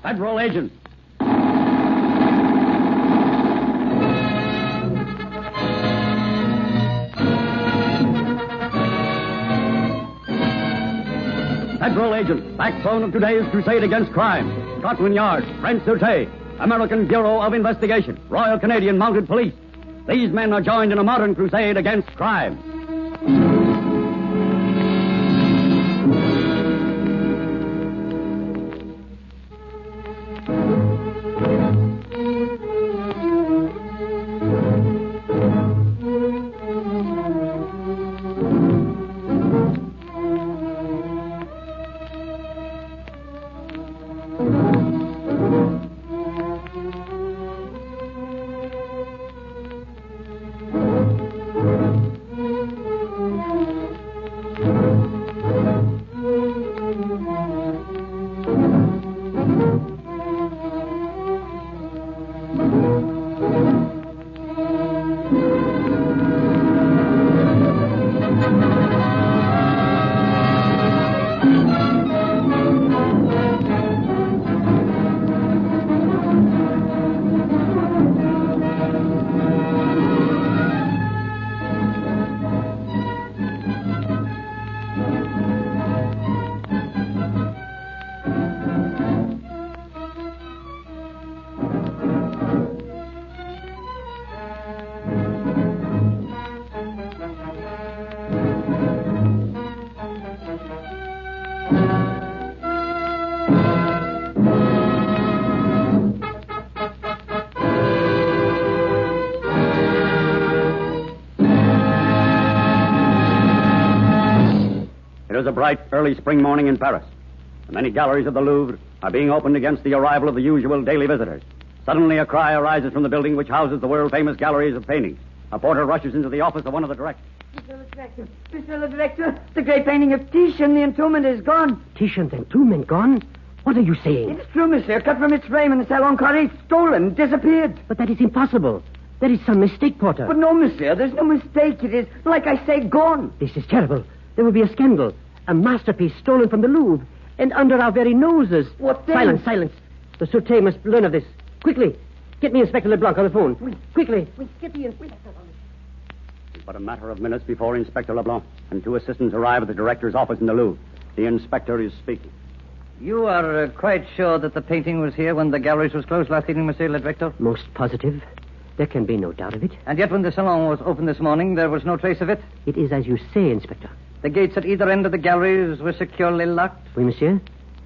Federal agent. Federal agent, backbone of today's crusade against crime. Scotland Yard, French Sûreté, American Bureau of Investigation, Royal Canadian Mounted Police. These men are joined in a modern crusade against crime. It is a bright, early spring morning in Paris. The many galleries of the Louvre are being opened against the arrival of the usual daily visitors. Suddenly, a cry arises from the building which houses the world-famous galleries of paintings. A porter rushes into the office of one of the directors. Mr. Le Director, the great painting of Titian, the entombment is gone. Titian's entombment gone? What are you saying? It's true, monsieur. Cut from its frame in the Salon Carré, stolen, disappeared. But that is impossible. There is some mistake, Porter. But no, monsieur, there's no mistake. It is, like I say, gone. This is terrible. There will be a scandal. A masterpiece stolen from the Louvre. And under our very noses. What then? Silence. The Sûreté must learn of this. Quickly. Get me Inspector Leblanc on the phone. Quickly. Get the Inspector on It's but a matter of minutes before Inspector Leblanc and two assistants arrive at the director's office in the Louvre. The inspector is speaking. You are quite sure that the painting was here when the galleries was closed last evening, Monsieur le Directeur? Most positive. There can be no doubt of it. And yet when the salon was opened this morning, there was no trace of it? It is as you say, Inspector. The gates at either end of the galleries were securely locked? Oui, monsieur.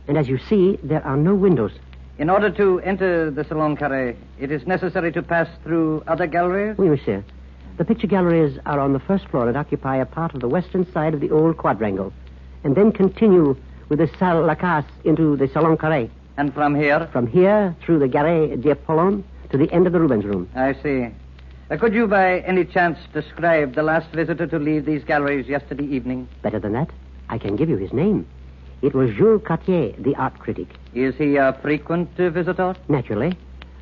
And as you see, there are no windows. In order to enter the Salon Carré, it is necessary to pass through other galleries? Oui, monsieur. The picture galleries are on the first floor and occupy a part of the western side of the old quadrangle, and then continue with the Salle Lacasse into the Salon Carré. And from here? From here, through the Gare d'Apollon, to the end of the Rubens room. I see. Could you by any chance describe the last visitor to leave these galleries yesterday evening? Better than that, I can give you his name. It was Jules Cartier, the art critic. Is he a frequent visitor? Naturally.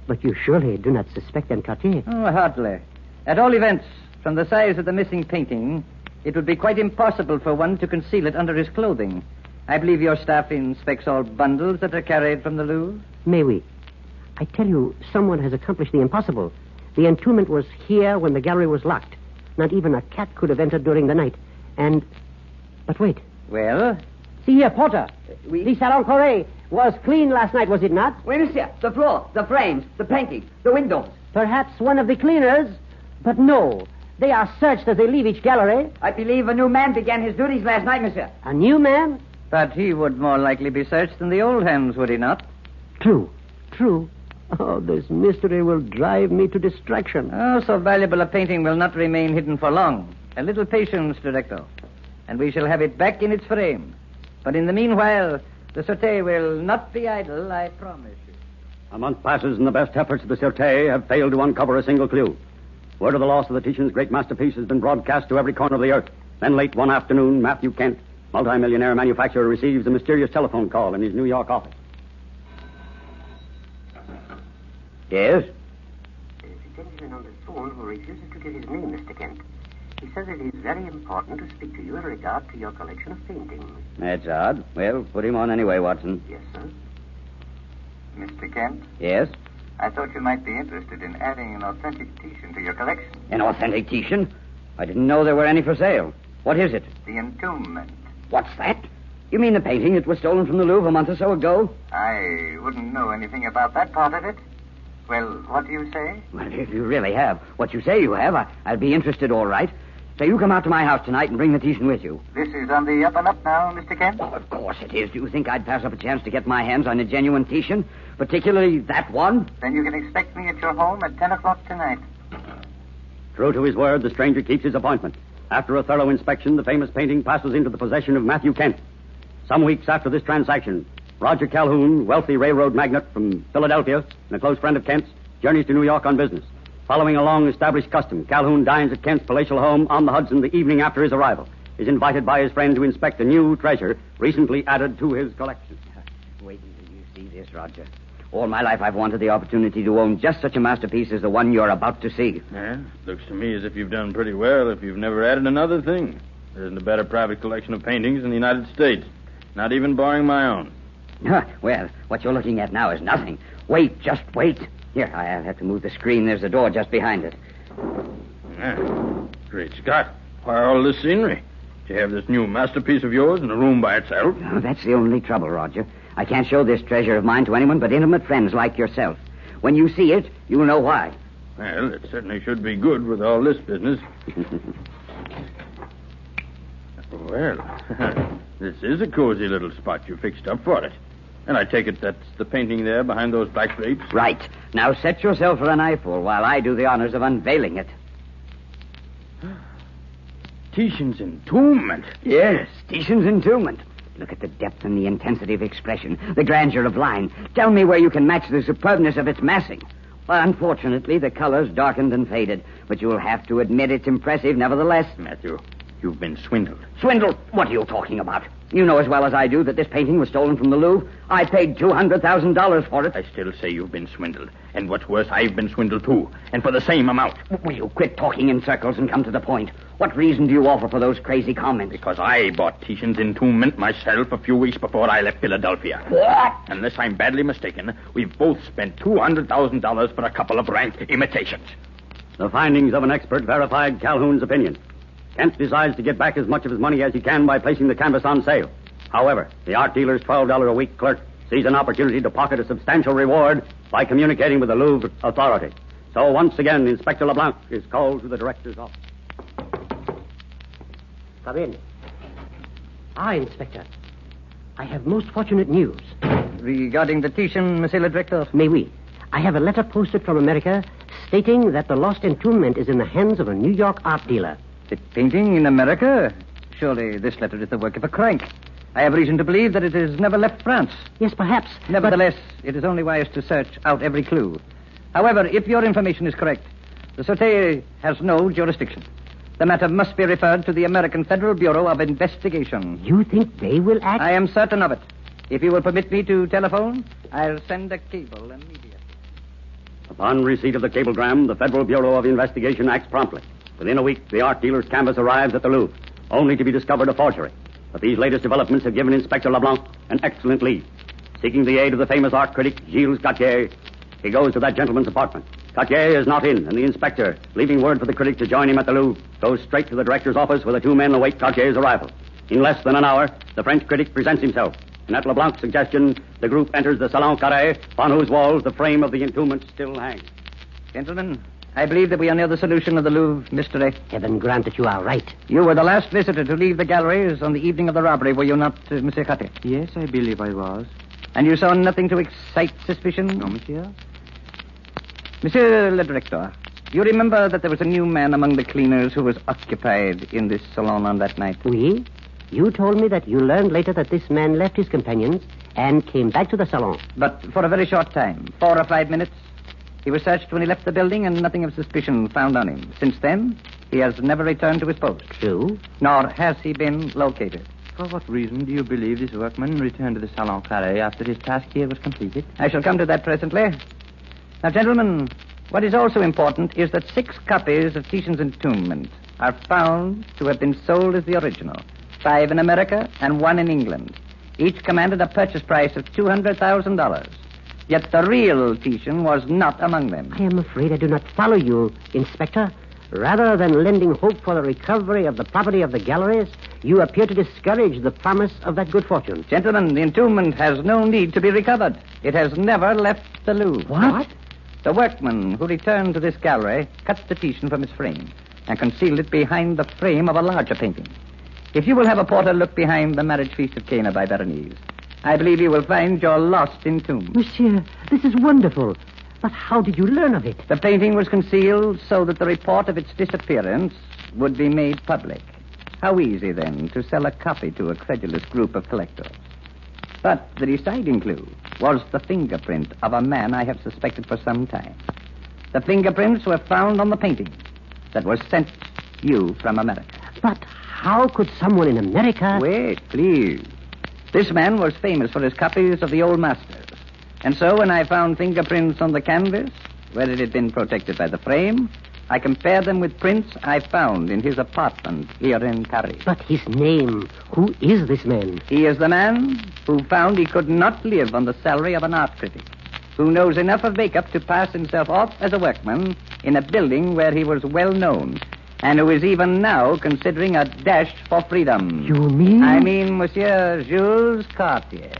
But you surely do not suspect M. Cartier. Oh, hardly. At all events, from the size of the missing painting, it would be quite impossible for one to conceal it under his clothing. I believe your staff inspects all bundles that are carried from the Louvre? May we? I tell you, someone has accomplished the impossible. The entombment was here when the gallery was locked. Not even a cat could have entered during the night. And... But wait. Well? See here, Porter. The Salon Carré was clean last night, was it not? Oui, monsieur. The floor, the frames, the paintings, the windows. Perhaps one of the cleaners, but no. They are searched as they leave each gallery. I believe a new man began his duties last night, monsieur. A new man? But he would more likely be searched than the old hands, would he not? True. Oh, this mystery will drive me to distraction. Oh, so valuable a painting will not remain hidden for long. A little patience, Director, and we shall have it back in its frame. But in the meanwhile, the Sûreté will not be idle, I promise you. A month passes and the best efforts of the Sûreté have failed to uncover a single clue. Word of the loss of the Titian's great masterpiece has been broadcast to every corner of the earth. Then late one afternoon, Matthew Kent, multimillionaire manufacturer, receives a mysterious telephone call in his New York office. Yes? There's a gentleman on the phone who refuses to give his name, Mr. Kent. He says it is very important to speak to you in regard to your collection of paintings. That's odd. Well, put him on anyway, Watson. Yes, sir. Mr. Kent, Yes? I thought you might be interested in adding an authentic Titian to your collection. An authentic Titian? I didn't know there were any for sale. What is it? The Entombment. What's that? You mean the painting that was stolen from the Louvre a month or so ago? I wouldn't know anything about that part of it. Well, what do you say? Well, if you really have what you say you have, I'll be interested, all right. So you come out to my house tonight and bring the Titian with you. This is on the up and up now, Mr. Kent? Oh, of course it is. Do you think I'd pass up a chance to get my hands on a genuine Titian? Particularly that one? Then you can expect me at your home at 10 o'clock tonight. True to his word, the stranger keeps his appointment. After a thorough inspection, the famous painting passes into the possession of Matthew Kent. Some weeks after this transaction, Roger Calhoun, wealthy railroad magnate from Philadelphia and a close friend of Kent's, journeys to New York on business. Following a long-established custom, Calhoun dines at Kent's palatial home on the Hudson the evening after his arrival. Is invited by his friend to inspect a new treasure recently added to his collection. Wait until you see this, Roger. All my life I've wanted the opportunity to own just such a masterpiece as the one you're about to see. Yeah, looks to me as if you've done pretty well if you've never added another thing. There isn't a better private collection of paintings in the United States. Not even barring my own. Well, what you're looking at now is nothing. Wait, just wait. Here, I'll have to move the screen. There's a door just behind it. Yeah. Great Scott. Why all this scenery? Do you have this new masterpiece of yours in a room by itself? Oh, that's the only trouble, Roger. I can't show this treasure of mine to anyone but intimate friends like yourself. When you see it, you'll know why. Well, it certainly should be good with all this business. Well, this is a cozy little spot you fixed up for it. And I take it that's the painting there behind those black drapes? Right. Now set yourself for an eyeful while I do the honors of unveiling it. Titian's Entombment. Yes, Titian's Entombment. Look at the depth and the intensity of expression, the grandeur of line. Tell me where you can match the superbness of its massing. Well, unfortunately, the color's darkened and faded, but you'll have to admit it's impressive nevertheless. Matthew, you've been swindled. Swindled? What are you talking about? You know as well as I do that this painting was stolen from the Louvre. I paid $200,000 for it. I still say you've been swindled. And what's worse, I've been swindled too. And for the same amount. Will you quit talking in circles and come to the point? What reason do you offer for those crazy comments? Because I bought Titian's Entombment myself a few weeks before I left Philadelphia. What? Unless I'm badly mistaken, we've both spent $200,000 for a couple of rank imitations. The findings of an expert verified Calhoun's opinion. Kent decides to get back as much of his money as he can by placing the canvas on sale. However, the art dealer's $12 a week clerk sees an opportunity to pocket a substantial reward by communicating with the Louvre authority. So once again, Inspector LeBlanc is called to the director's office. Come in. Inspector. I have most fortunate news. Regarding the Titian, Monsieur le Directeur? Mais oui. I have a letter posted from America stating that the lost entombment is in the hands of a New York art dealer. The painting in America? Surely this letter is the work of a crank. I have reason to believe that it has never left France. Yes, perhaps. Nevertheless, it is only wise to search out every clue. However, if your information is correct, the Sûreté has no jurisdiction. The matter must be referred to the American Federal Bureau of Investigation. You think they will act? I am certain of it. If you will permit me to telephone, I'll send a cable immediately. Upon receipt of the cablegram, the Federal Bureau of Investigation acts promptly. Within a week, the art dealer's canvas arrives at the Louvre, only to be discovered a forgery. But these latest developments have given Inspector LeBlanc an excellent lead. Seeking the aid of the famous art critic, Gilles Gauthier, he goes to that gentleman's apartment. Gauthier is not in, and the inspector, leaving word for the critic to join him at the Louvre, goes straight to the director's office where the two men await Gauthier's arrival. In less than an hour, the French critic presents himself, and at LeBlanc's suggestion, the group enters the Salon Carré, upon whose walls the frame of the entombment still hangs. Gentlemen, I believe that we are near the solution of the Louvre mystery. Heaven grant that you are right. You were the last visitor to leave the galleries on the evening of the robbery, were you not, Monsieur Gauthier? Yes, I believe I was. And you saw nothing to excite suspicion? No, monsieur. Monsieur le Directeur, you remember that there was a new man among the cleaners who was occupied in this salon on that night? Oui. You told me that you learned later that this man left his companions and came back to the salon. But for a very short time, 4 or 5 minutes. He was searched when he left the building and nothing of suspicion found on him. Since then, he has never returned to his post. True. Nor has he been located. For what reason do you believe this workman returned to the Salon Carré after his task here was completed? I shall come to that presently. Now, gentlemen, what is also important is that 6 copies of Titian's Entombment are found to have been sold as the original. 5 in America and 1 in England. Each commanded a purchase price of $200,000. Yet the real Titian was not among them. I am afraid I do not follow you, Inspector. Rather than lending hope for the recovery of the property of the galleries, you appear to discourage the promise of that good fortune. Gentlemen, the entombment has no need to be recovered. It has never left the Louvre. What? The workman who returned to this gallery cut the Titian from its frame and concealed it behind the frame of a larger painting. If you will have a porter look behind the marriage feast of Cana by Berenice, I believe you will find your lost entombed. Monsieur, this is wonderful. But how did you learn of it? The painting was concealed so that the report of its disappearance would be made public. How easy, then, to sell a copy to a credulous group of collectors. But the deciding clue was the fingerprint of a man I have suspected for some time. The fingerprints were found on the painting that was sent you from America. But how could someone in America... Wait, please. This man was famous for his copies of the old masters. And so when I found fingerprints on the canvas, where it had been protected by the frame, I compared them with prints I found in his apartment here in Paris. But his name, who is this man? He is the man who found he could not live on the salary of an art critic, who knows enough of makeup to pass himself off as a workman in a building where he was well known, and who is even now considering a dash for freedom. You mean? I mean Monsieur Jules Cartier.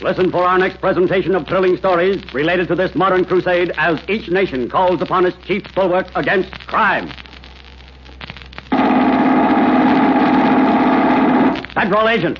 Listen for our next presentation of thrilling stories related to this modern crusade as each nation calls upon its chief bulwark against crime. Federal agent.